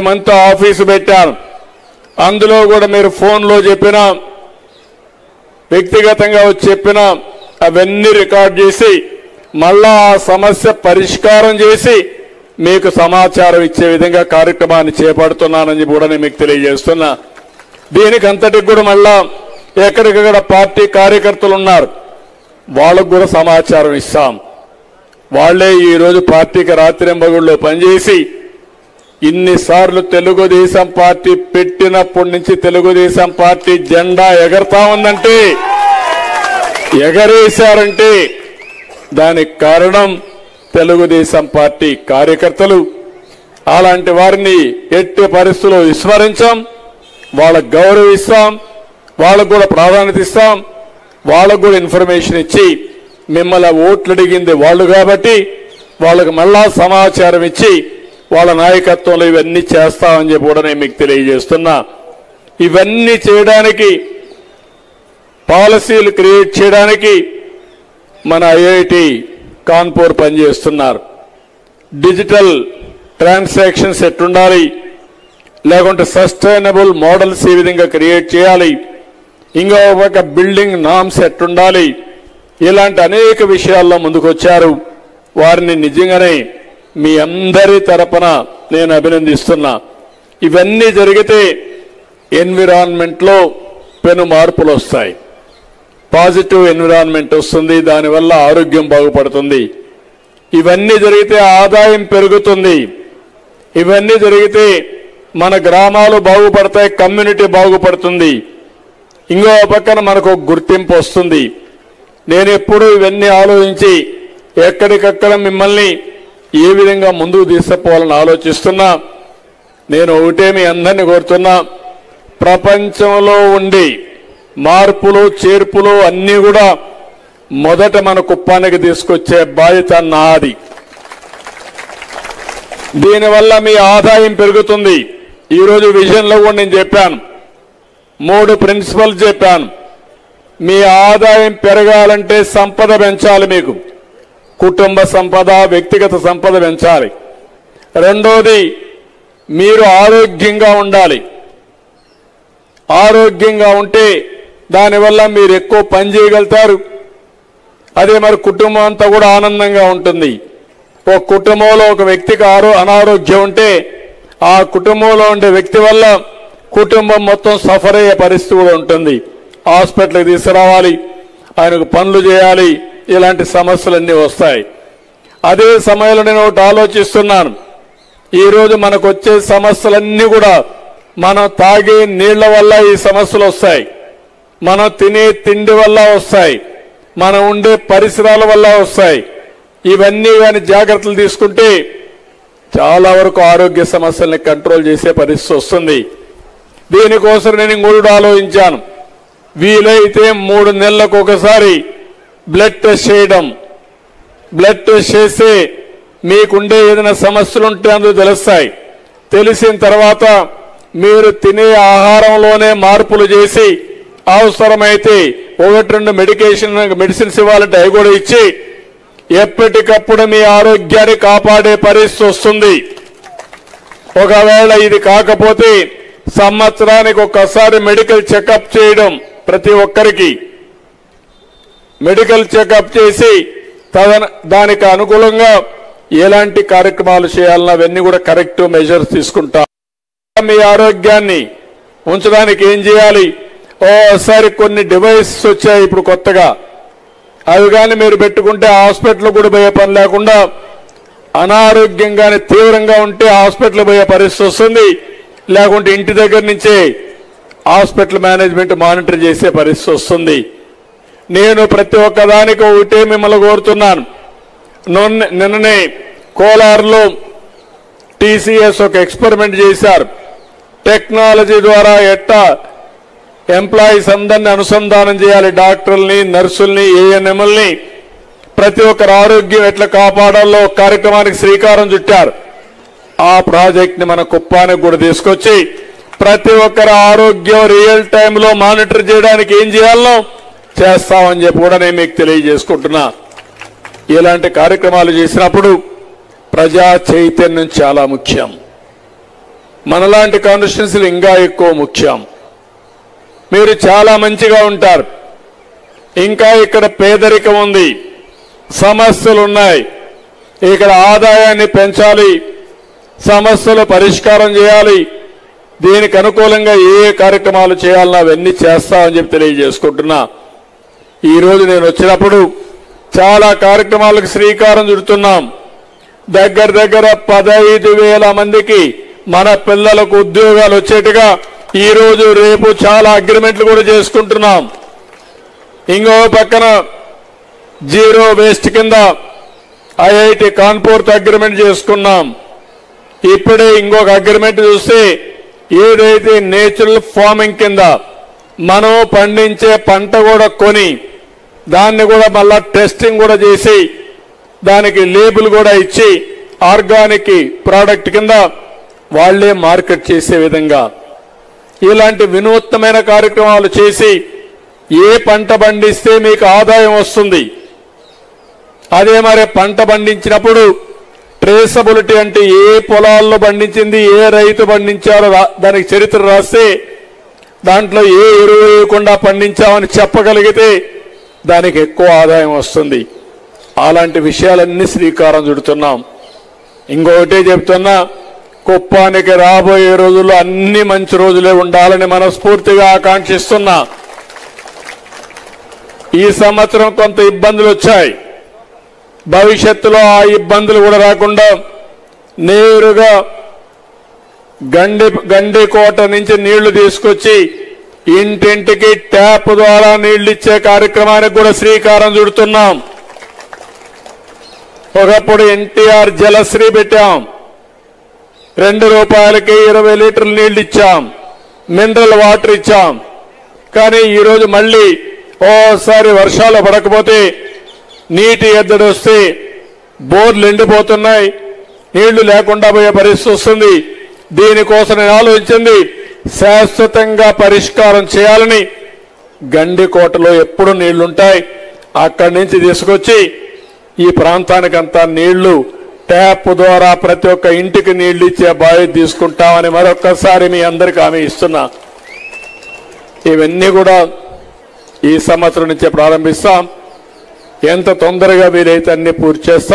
20 మందితో ఆఫీసు పెట్టాను. అందులో కూడా మీరు ఫోన్లో చెప్పినా వ్యక్తిగతంగా వచ్చి చెప్పినా అవన్నీ రికార్డ్ చేసి మళ్ళా ఆ సమస్య పరిష్కారం చేసి మీకు సమాచారం ఇచ్చే విధంగా కార్యక్రమాన్ని చేపడుతున్నానని కూడా నేను మీకు తెలియజేస్తున్నా. దీనికి అంతటికి కూడా మళ్ళా ఎక్కడికక్కడ పార్టీ కార్యకర్తలు ఉన్నారు, వాళ్ళకు కూడా సమాచారం ఇస్తాం. వాళ్లే ఈరోజు పార్టీకి రాత్రింబగుళ్ళలో పనిచేసి ఇన్నిసార్లు తెలుగుదేశం పార్టీ పెట్టినప్పటి నుంచి తెలుగుదేశం పార్టీ జెండా ఎగరతా ఉందంటే, ఎగరేశారంటే దానికి కారణం తెలుగుదేశం పార్టీ కార్యకర్తలు. అలాంటి వారిని ఎట్టి పరిస్థితుల్లో విస్మరించాం, వాళ్ళకు గౌరవిస్తాం, వాళ్ళకు కూడా ప్రాధాన్యత ఇస్తాం, వాళ్ళకు కూడా ఇన్ఫర్మేషన్ ఇచ్చి మిమ్మల్ని ఓట్లు అడిగింది వాళ్ళు కాబట్టి వాళ్ళకు మళ్ళా సమాచారం ఇచ్చి వాళ్ళ నాయకత్వంలో ఇవన్నీ చేస్తామని చెప్పి కూడా నేను మీకు తెలియజేస్తున్నా. ఇవన్నీ చేయడానికి, పాలసీలు క్రియేట్ చేయడానికి మన ఐఐటి కాన్పూర్ పనిచేస్తున్నారు. డిజిటల్ ట్రాన్సాక్షన్స్ ఎట్టుండాలి, లేకుంటే సస్టైనబుల్ మోడల్స్ ఏ విధంగా క్రియేట్ చేయాలి, ఇంకో ఒక బిల్డింగ్ నామ్స్ ఎట్టుండాలి, ఇలాంటి అనేక విషయాల్లో ముందుకొచ్చారు. వారిని నిజంగానే మీ అందరి తరపున నేను అభినందిస్తున్నా. ఇవన్నీ జరిగితే ఎన్విరాన్మెంట్లో పెను మార్పులు వస్తాయి, పాజిటివ్ ఎన్విరాన్మెంట్ వస్తుంది, దానివల్ల ఆరోగ్యం బాగుపడుతుంది. ఇవన్నీ జరిగితే ఆదాయం పెరుగుతుంది, ఇవన్నీ జరిగితే మన గ్రామాలు బాగుపడతాయి, కమ్యూనిటీ బాగుపడుతుంది, ఇంకో పక్కన మనకు గుర్తింపు వస్తుంది. నేను ఎప్పుడూ ఇవన్నీ ఆలోచించి ఎక్కడికక్కడ మిమ్మల్ని ఏ విధంగా ముందుకు తీసుకుపోవాలని ఆలోచిస్తున్నా. నేను ఒకటే మీ అందరినీ కోరుతున్నా, ప్రపంచంలో ఉండి మార్పులు చేర్పులు అన్నీ కూడా మొదట మన కుప్పానికి తీసుకొచ్చే బాధ్యత నాది. దీనివల్ల మీ ఆదాయం పెరుగుతుంది. ఈరోజు విజన్లో కూడా నేను చెప్పాను, 3 ప్రిన్సిపల్స్ చెప్పాను. మీ ఆదాయం పెరగాలంటే సంపద పెంచాలి, మీకు కుటుంబ సంపద, వ్యక్తిగత సంపద పెంచాలి. రెండోది, మీరు ఆరోగ్యంగా ఉండాలి. ఆరోగ్యంగా ఉంటే దానివల్ల మీరు ఎక్కువ పని చేయగలుగుతారు. అదే మరి కుటుంబం అంతా కూడా ఆనందంగా ఉంటుంది. ఒక కుటుంబంలో ఒక వ్యక్తికి అనారోగ్యం ఉంటే ఆ కుటుంబంలో ఉండే వ్యక్తి వల్ల కుటుంబం మొత్తం సఫర్ అయ్యే పరిస్థితి కూడా ఉంటుంది. హాస్పిటల్కి తీసుకురావాలి, ఆయనకు పనులు చేయాలి, ఇలాంటి సమస్యలన్నీ వస్తాయి. అదే సమయంలో నేను ఒకటి ఆలోచిస్తున్నాను, ఈరోజు మనకు వచ్చే సమస్యలన్నీ కూడా మనం తాగే నీళ్ల వల్ల ఈ సమస్యలు వస్తాయి, మనం తినే తిండి వల్ల వస్తాయి, మనం ఉండే పరిసరాల వల్ల వస్తాయి. ఇవన్నీ కానీ జాగ్రత్తలు తీసుకుంటే చాలా వరకు ఆరోగ్య సమస్యల్ని కంట్రోల్ చేసే పరిస్థితి వస్తుంది. దీనికోసం నేను ఇంకోటి ఆలోచించాను, వీలైతే 3 నెలలకు ఒకసారి బ్లడ్ టెస్ట్ చేయడం. బ్లడ్ టెస్ట్ చేస్తే మీకుండే ఏదైనా సమస్యలు ఉంటే అందులో తెలుస్తాయి. తెలిసిన తర్వాత మీరు తినే ఆహారంలోనే మార్పులు చేసి అవసరమైతే 1-2 మెడిసిన్స్ ఇవ్వాలంటే అవి కూడా ఇచ్చి ఎప్పటికప్పుడు మీ ఆరోగ్యాన్ని కాపాడే పరిస్థితి వస్తుంది. ఒకవేళ ఇది కాకపోతే సంవత్సరానికి ఒక్కసారి మెడికల్ చెకప్ చేయడం, ప్రతి ఒక్కరికి మెడికల్ చెకప్ చేసి దానికి అనుకూలంగా ఎలాంటి కార్యక్రమాలు చేయాలన్నా అవన్నీ కూడా కరెక్ట్ మెజర్స్ తీసుకుంటాం. మీ ఆరోగ్యాన్ని ఉంచడానికి ఏం చేయాలి, ఓసారి కొన్ని డివైసెస్ వచ్చాయి ఇప్పుడు కొత్తగా, అవి కానీ మీరు పెట్టుకుంటే హాస్పిటల్ కూడా పోయే పని లేకుండా, అనారోగ్యంగానే తీవ్రంగా ఉంటే హాస్పిటల్ పోయే పరిస్థితి వస్తుంది, లేకుంటే ఇంటి దగ్గర నుంచే హాస్పిటల్ మేనేజ్మెంట్ మానిటర్ చేసే పరిస్థితి వస్తుంది. నేను ప్రతి ఒక్కదానికి ఒకటే మిమ్మల్ని కోరుతున్నాను. నిన్ననే కోలార్లో టీసీఎస్ ఒక ఎక్స్పెరిమెంట్ చేశారు. టెక్నాలజీ ద్వారా ఎట్టా ఎంప్లాయీస్ అందరినీ అనుసంధానం చేయాలి, డాక్టర్లని, నర్సుల్ని, ఏఎన్ఎంఎల్ని, ప్రతి ఒక్కరి ఆరోగ్యం ఎట్లా కాపాడాలో కార్యక్రమానికి శ్రీకారం చుట్టారు. ఆ ప్రాజెక్ట్ ని మన కుప్పానికి కూడా తీసుకొచ్చి ప్రతి ఒక్కరి ఆరోగ్యం రియల్ టైంలో మానిటర్ చేయడానికి ఏం చేయాలో చేస్తామని చెప్పి కూడా నేను మీకు తెలియజేసుకుంటున్నా. ఇలాంటి కార్యక్రమాలు చేసినప్పుడు ప్రజా చైతన్యం చాలా ముఖ్యం. మనలాంటి కాన్స్టిట్యున్సీలు ఇంకా ఎక్కువ ముఖ్యం. మీరు చాలా మంచిగా ఉంటారు. ఇంకా ఇక్కడ పేదరికం ఉంది, సమస్యలు ఉన్నాయి. ఇక్కడ ఆదాయాన్ని పెంచాలి, సమస్యలు పరిష్కారం చేయాలి. దీనికి అనుకూలంగా ఏ కార్యక్రమాలు చేయాలన్నా అవన్నీ చేస్తామని చెప్పి తెలియజేసుకుంటున్నా. ఈరోజు నేను వచ్చినప్పుడు చాలా కార్యక్రమాలకు శ్రీకారం చుడుతున్నాం. దగ్గర 15,000 మందికి మన పిల్లలకు ఉద్యోగాలు వచ్చేట్టుగా ఈరోజు రేపు చాలా అగ్రిమెంట్లు కూడా చేసుకుంటున్నాం. ఇంకో పక్కన జీరో వేస్ట్ కింద ఐఐటి కాన్పూర్తో అగ్రిమెంట్ చేసుకున్నాం. ఇప్పుడే ఇంకొక అగ్రిమెంట్ చూస్తే ఏదైతే నేచురల్ ఫార్మింగ్ కింద మనం పండించే పంట కూడా కొని దాన్ని కూడా మళ్ళా టెస్టింగ్ కూడా చేసి దానికి లేబుల్ కూడా ఇచ్చి ఆర్గానిక్ ప్రోడక్ట్ కింద వాళ్లే మార్కెట్ చేసే విధంగా ఇలాంటి వినూత్నమైన కార్యక్రమాలు చేసి ఏ పంట పండిస్తే మీకు ఆదాయం వస్తుంది, అదే మరి పంట పండించినప్పుడు ట్రేసబిలిటీ అంటే ఏ పొలాల్లో పండించింది, ఏ రైతు పండించారో దానికి చరిత్ర రాస్తే దాంట్లో ఏ ఎరువు వేయకుండా పండించామని చెప్పగలిగితే దానికి ఎక్కువ ఆదాయం వస్తుంది. అలాంటి విషయాలన్నీ శ్రీకారం చుడుతున్నాం. ఇంకొకటే చెప్తున్నా, కుప్పానికి రాబోయే రోజుల్లో అన్ని మంచి రోజులే ఉండాలని మనస్ఫూర్తిగా ఆకాంక్షిస్తున్నా. ఈ సంవత్సరం కొంత ఇబ్బందులు వచ్చాయి. భవిష్యత్తులో ఆ ఇబ్బందులు కూడా రాకుండా నేరుగా గండికోట నుంచి నీళ్లు తీసుకొచ్చి ఇంటింటికి ట్యాప్ ద్వారా నీళ్లు ఇచ్చే కార్యక్రమానికి కూడా శ్రీకారం చుడుతున్నాం. ఒకప్పుడు ఎన్టీఆర్ జలశ్రీ పెట్టాం, 2 రూపాయలకి 20 లీటర్లు నీళ్లు ఇచ్చాం, మినరల్ వాటర్ ఇచ్చాం. కానీ ఈరోజు మళ్ళీ ఓసారి వర్షాలు పడకపోతే నీటి ఎద్దడి వస్తే బోర్లు ఎండిపోతున్నాయి, నీళ్లు లేకుండా పోయే పరిస్థితి వస్తుంది. దీనికోసం నేను ఆలోచించింది శాశ్వతంగా పరిష్కారం చేయాలని. గండికోటలో ఎప్పుడు నీళ్లుంటాయి, అక్కడి నుంచి తీసుకొచ్చి ఈ ప్రాంతానికంతా నీళ్లు ట్యాప్ ద్వారా ప్రతి ఒక్క ఇంటికి నీళ్లు ఇచ్చే బాధ్యత తీసుకుంటామని మరొక్కసారి మీ అందరికీ హామీ ఇస్తున్నా. ఇవన్నీ కూడా ఈ సంవత్సరం నుంచే ప్రారంభిస్తాం. ఎంత తొందరగా వీలైతే అన్ని పూర్తి చేస్తాం.